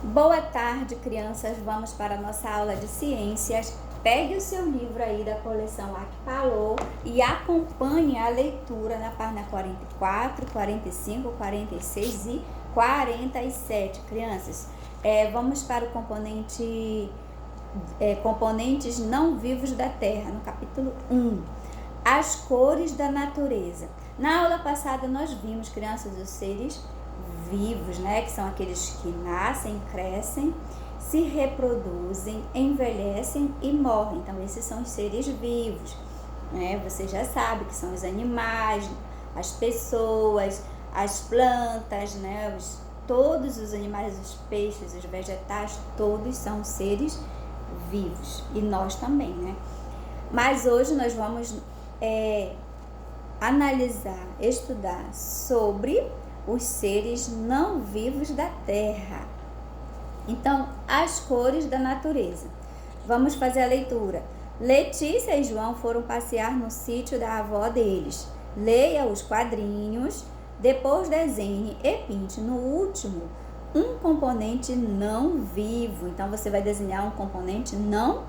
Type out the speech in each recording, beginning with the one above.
Boa tarde, crianças. Vamos para a nossa aula de ciências. Pegue o seu livro aí da coleção Aquipalô e acompanhe a leitura na página 44, 45, 46 e 47, crianças. Vamos para o componentes não vivos da Terra, no capítulo 1. As cores da natureza. Na aula passada nós vimos, crianças, os seres vivos, né, que são aqueles que nascem, crescem, se reproduzem, envelhecem e morrem. Então esses são os seres vivos, né? Você já sabe que são os animais, as pessoas, as plantas, né? Todos os animais, os peixes, os vegetais, todos são seres vivos, e nós também, né? Mas hoje nós vamos analisar, estudar sobre os seres não vivos da Terra. Então, as cores da natureza. Vamos fazer a leitura. Letícia e João foram passear no sítio da avó deles. Leia os quadrinhos, depois desenhe e pinte no último um componente não vivo. Então, você vai desenhar um componente não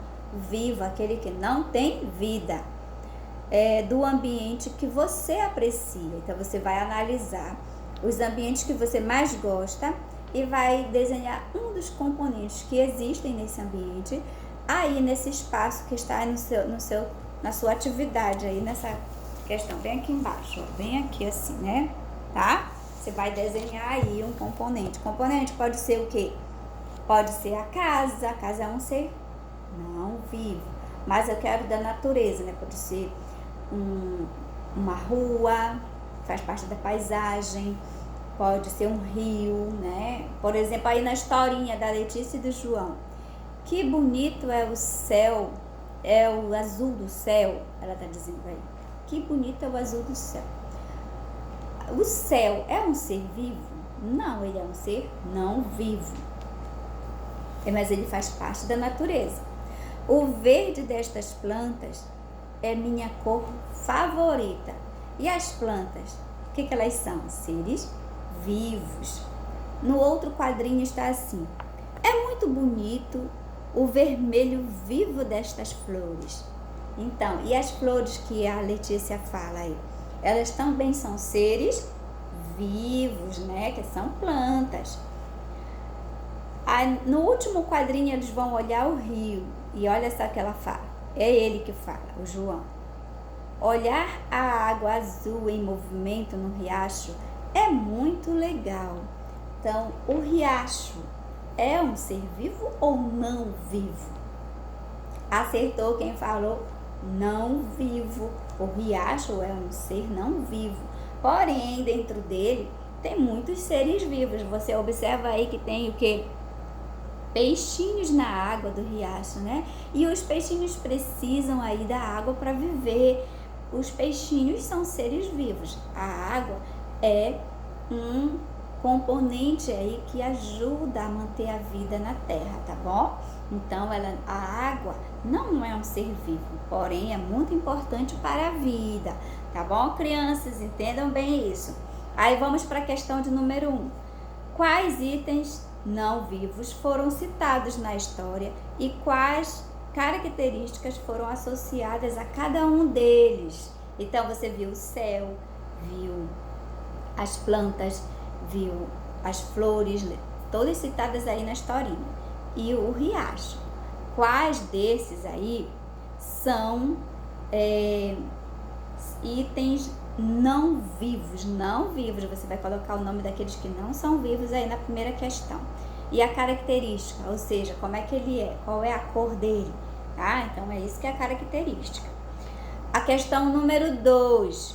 vivo, aquele que não tem vida, do ambiente que você aprecia. Então, você vai analisar os ambientes que você mais gosta e vai desenhar um dos componentes que existem nesse ambiente, aí nesse espaço que está na sua atividade, aí nessa questão, bem aqui embaixo, ó, bem aqui assim, né? Tá? Você vai desenhar aí um componente. Componente pode ser o quê? Pode ser a casa é um ser não vivo, mas eu quero da natureza, né? Pode ser uma rua, faz parte da paisagem, pode ser um rio, né? Por exemplo, aí na historinha da Letícia e do João, que bonito é o céu, é o azul do céu, ela tá dizendo aí, que bonito é o azul do céu. O céu é um ser vivo? Não, ele é um ser não vivo, mas ele faz parte da natureza. O verde destas plantas é minha cor favorita. E as plantas, o que elas são? Seres vivos. No outro quadrinho está assim: é muito bonito o vermelho vivo destas flores. Então, e as flores que a Letícia fala aí? Elas também são seres vivos, né? Que são plantas. Aí, no último quadrinho eles vão olhar o rio e olha só o que ela fala. É ele que fala, o João. Olhar a água azul em movimento no riacho é muito legal. Então, o riacho é um ser vivo ou não vivo? Acertou quem falou não vivo. O riacho é um ser não vivo. Porém, dentro dele tem muitos seres vivos. Você observa aí que tem o quê? Peixinhos na água do riacho, né? E os peixinhos precisam aí da água para viver. Os peixinhos são seres vivos. A água é um componente aí que ajuda a manter a vida na Terra, tá bom? Então, a água não é um ser vivo, porém é muito importante para a vida, tá bom, crianças? Entendam bem isso. Aí vamos para a questão de número 1. Quais itens não vivos foram citados na história e quais características foram associadas a cada um deles? Então, você viu o céu, viu as plantas, viu as flores, todas citadas aí na historinha. E o riacho. Quais desses aí são itens não vivos? Não vivos, você vai colocar o nome daqueles que não são vivos aí na primeira questão. E a característica, ou seja, como é que ele é, qual é a cor dele, tá? Então é isso que é a característica. A questão número 2.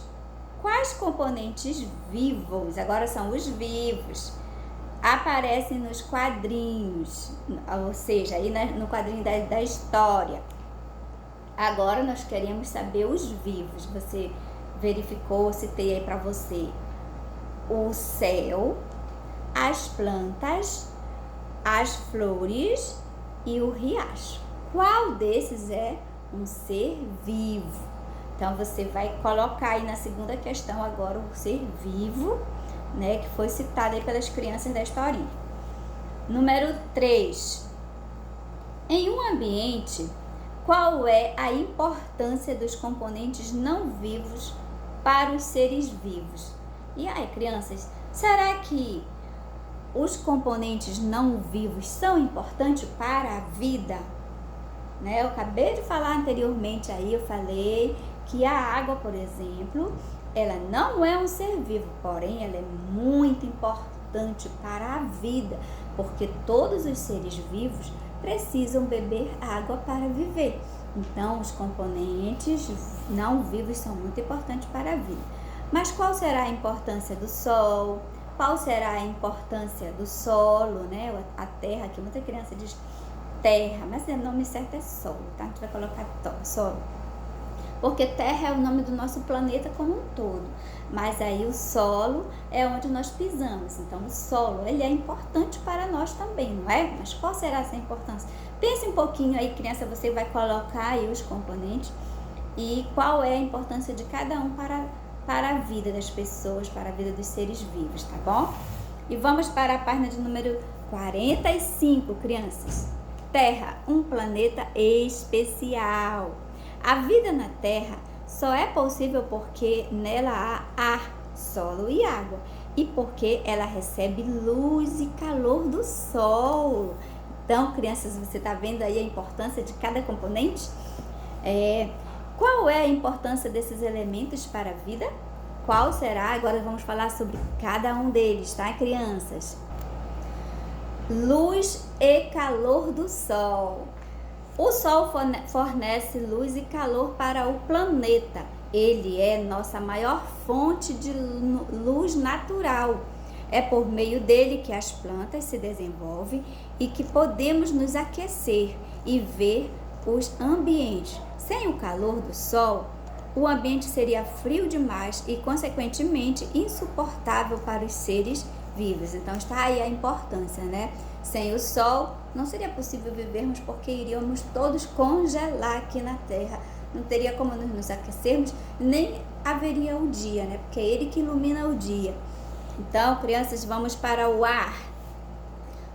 Quais componentes vivos, agora são os vivos, aparecem nos quadrinhos, ou seja, aí no quadrinho da história? Agora nós queremos saber os vivos. Você verificou, citei aí para você o céu, as plantas, as flores e o riacho. Qual desses é um ser vivo? Então, você vai colocar aí na segunda questão agora o ser vivo, né, que foi citado aí pelas crianças da historinha. Número 3. Em um ambiente, qual é a importância dos componentes não vivos para os seres vivos? E aí, crianças, será que os componentes não vivos são importantes para a vida? Né? Eu acabei de falar anteriormente aí, eu falei que a água, por exemplo, ela não é um ser vivo, porém ela é muito importante para a vida, porque todos os seres vivos precisam beber água para viver. Então, os componentes não vivos são muito importantes para a vida. Mas qual será a importância do sol? Qual será a importância do solo, né? A terra, que muita criança diz terra, mas o nome certo é solo, tá? A gente vai colocar solo. Porque terra é o nome do nosso planeta como um todo. Mas aí o solo é onde nós pisamos. Então o solo, ele é importante para nós também, não é? Mas qual será essa importância? Pense um pouquinho aí, criança, você vai colocar aí os componentes e qual é a importância de cada um para a vida das pessoas, para a vida dos seres vivos, tá bom? E vamos para a página de número 45, crianças. Terra, um planeta especial. A vida na Terra só é possível porque nela há ar, solo e água, e porque ela recebe luz e calor do Sol. Então, crianças, você está vendo aí a importância de cada componente? Qual é a importância desses elementos para a vida? Qual será? Agora vamos falar sobre cada um deles, tá, crianças? Luz e calor do Sol. O Sol fornece luz e calor para o planeta. Ele é nossa maior fonte de luz natural. É por meio dele que as plantas se desenvolvem e que podemos nos aquecer e ver os ambientes. Sem o calor do Sol, o ambiente seria frio demais e, consequentemente, insuportável para os seres vivos. Então está aí a importância, né? Sem o Sol, não seria possível vivermos porque iríamos todos congelar aqui na Terra. Não teria como nos aquecermos, nem haveria o dia, né? Porque é ele que ilumina o dia. Então, crianças, vamos para o ar.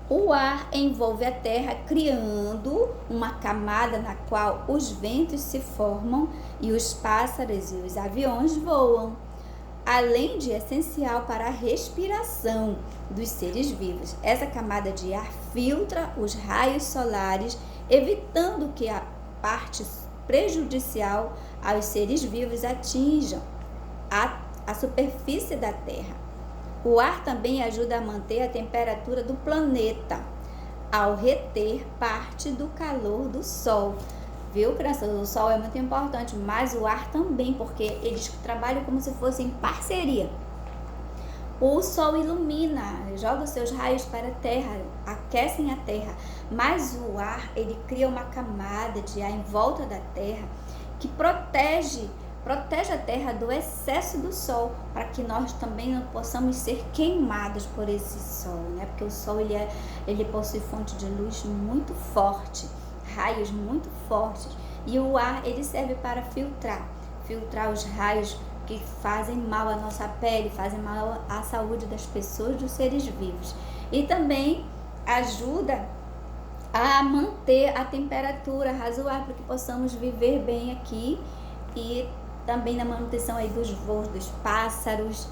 O ar envolve a Terra, criando uma camada na qual os ventos se formam e os pássaros e os aviões voam, além de essencial para a respiração dos seres vivos. Essa camada de ar filtra os raios solares, evitando que a parte prejudicial aos seres vivos atinjam a superfície da Terra. O ar também ajuda a manter a temperatura do planeta, ao reter parte do calor do Sol. Viu, crianças? O Sol é muito importante, mas o ar também, porque eles trabalham como se fossem em parceria. O Sol ilumina, joga os seus raios para a Terra, aquecem a Terra, mas o ar, ele cria uma camada de ar em volta da Terra que protege a Terra do excesso do Sol, para que nós também não possamos ser queimados por esse Sol, né? Porque o Sol, ele possui fonte de luz muito forte, raios muito fortes, e o ar, ele serve para filtrar os raios que fazem mal à nossa pele, fazem mal à saúde das pessoas, dos seres vivos, e também ajuda a manter a temperatura razoável para que possamos viver bem aqui, e também na manutenção aí dos voos dos pássaros,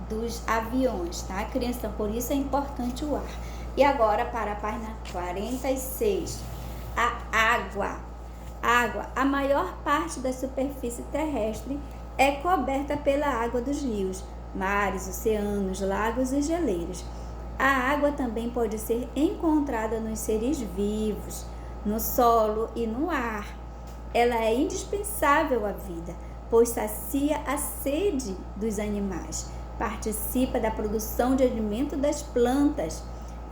dos aviões, tá, criança? Então, por isso é importante o ar. E agora para a página 46, a água. A maior parte da superfície terrestre é coberta pela água dos rios, mares, oceanos, lagos e geleiras. A água também pode ser encontrada nos seres vivos, no solo e no ar. Ela é indispensável à vida, pois sacia a sede dos animais, participa da produção de alimento das plantas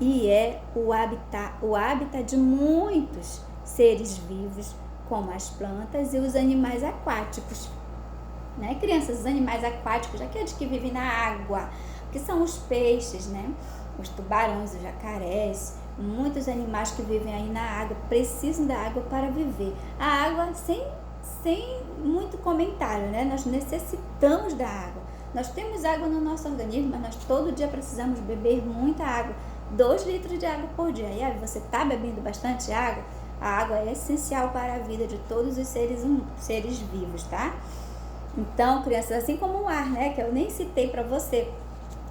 e é o hábitat de muitos seres vivos, como as plantas e os animais aquáticos. Né, crianças? Os animais aquáticos, aqueles que vivem na água, que são os peixes, né? Os tubarões, os jacarés, muitos animais que vivem aí na água, precisam da água para viver. A água, sem muito comentário, né? Nós necessitamos da água. Nós temos água no nosso organismo, mas nós todo dia precisamos beber muita água. 2 litros de água por dia. E aí você está bebendo bastante água? A água é essencial para a vida de todos os seres vivos, tá? Então, crianças, assim como o ar, né, que eu nem citei para você,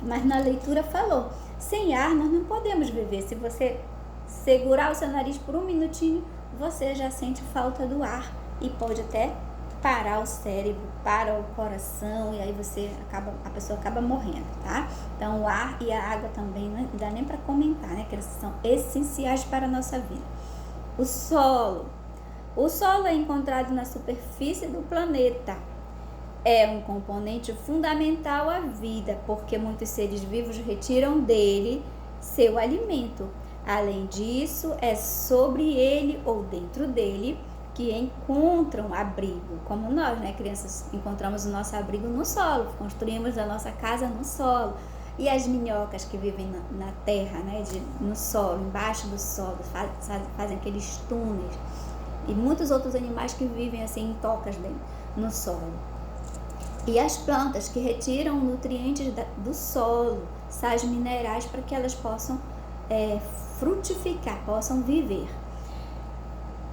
mas na leitura falou, sem ar nós não podemos viver. Se você segurar o seu nariz por 1 minutinho, você já sente falta do ar e pode até parar o cérebro, para o coração, e aí a pessoa acaba morrendo, tá? Então o ar e a água também não dá nem para comentar, né? Que eles são essenciais para a nossa vida. O solo é encontrado na superfície do planeta. É um componente fundamental à vida, porque muitos seres vivos retiram dele seu alimento. Além disso, é sobre ele ou dentro dele que encontram abrigo, como nós, né, crianças, encontramos o nosso abrigo no solo, construímos a nossa casa no solo. E as minhocas que vivem na terra, né, no solo, embaixo do solo, fazem aqueles túneis. E muitos outros animais que vivem assim em tocas no solo. E as plantas que retiram nutrientes do solo, sais minerais, para que elas possam frutificar, possam viver.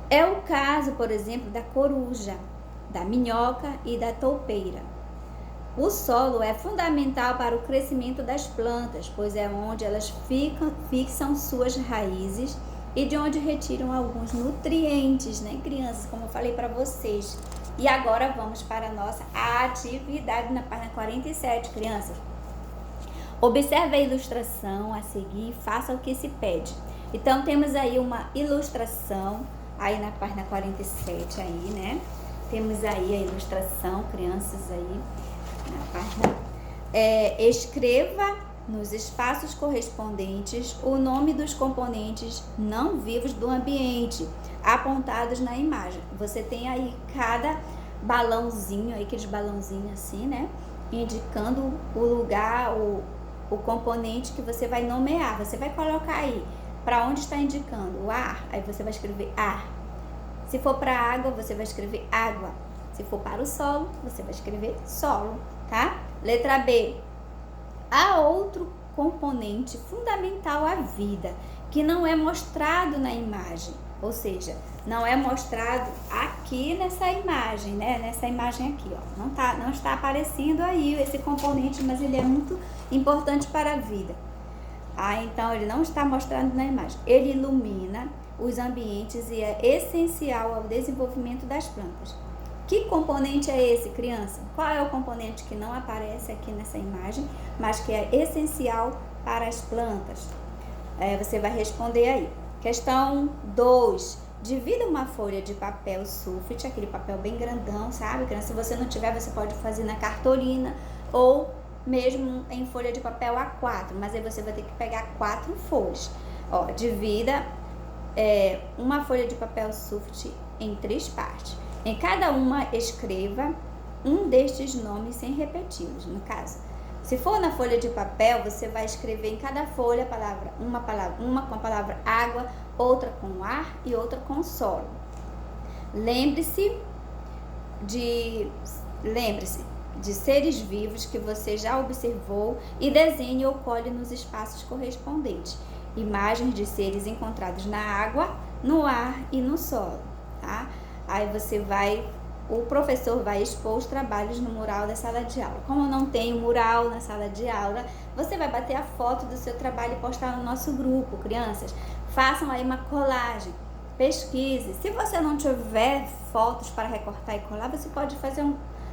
É o caso, por exemplo, da coruja, da minhoca e da toupeira. O solo é fundamental para o crescimento das plantas, pois é onde elas fixam suas raízes e de onde retiram alguns nutrientes, né, crianças, como eu falei para vocês. E agora vamos para a nossa atividade na página 47, crianças. Observe a ilustração a seguir e faça o que se pede. Então, temos aí uma ilustração, aí na página 47, aí, né? Temos aí a ilustração, crianças, aí, na página. Escreva nos espaços correspondentes o nome dos componentes não vivos do ambiente, apontados na imagem. Você tem aí cada balãozinho, aí, aqueles balãozinhos assim, né? Indicando o lugar, o componente que você vai nomear. Você vai colocar aí para onde está indicando o ar, aí você vai escrever ar. Se for para água, você vai escrever água. Se for para o solo, você vai escrever solo, tá? Letra B. Há outro componente fundamental à vida que não é mostrado na imagem, ou seja, não é mostrado aqui nessa imagem, né? Nessa imagem aqui, ó. Não está aparecendo aí esse componente, mas ele é muito importante para a vida. Então ele não está mostrando na imagem. Ele ilumina os ambientes e é essencial ao desenvolvimento das plantas. Que componente é esse, criança? Qual é o componente que não aparece aqui nessa imagem, mas que é essencial para as plantas? Você vai responder aí. Questão 2. Divida uma folha de papel sulfite, aquele papel bem grandão, sabe, criança? Se você não tiver, você pode fazer na cartolina ou mesmo em folha de papel A4, mas aí você vai ter que pegar 4 folhas. Divida uma folha de papel sulfite em 3 partes. Em cada uma, escreva um destes nomes sem repeti-los. No caso, se for na folha de papel, você vai escrever em cada folha uma com a palavra água, outra com ar e outra com solo. Lembre-se de seres vivos que você já observou e desenhe ou cole nos espaços correspondentes. Imagens de seres encontrados na água, no ar e no solo, tá? Aí o professor vai expor os trabalhos no mural da sala de aula. Como não tem mural na sala de aula, você vai bater a foto do seu trabalho e postar no nosso grupo, crianças. Façam aí uma colagem, pesquise. Se você não tiver fotos para recortar e colar, você pode fazer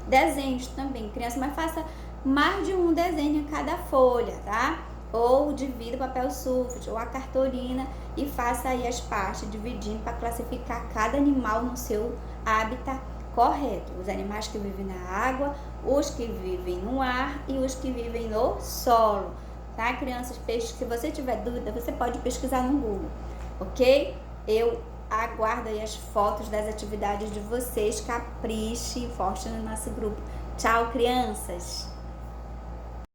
desenhos também, criança, mas faça mais de um desenho em cada folha, tá? Ou divida o papel sulfite ou a cartolina e faça aí as partes, dividindo para classificar cada animal no seu habitat correto. Os animais que vivem na água, os que vivem no ar e os que vivem no solo, tá, crianças? Se você tiver dúvida, você pode pesquisar no Google, ok? Eu aguardo aí as fotos das atividades de vocês. Capriche e poste no nosso grupo. Tchau, crianças!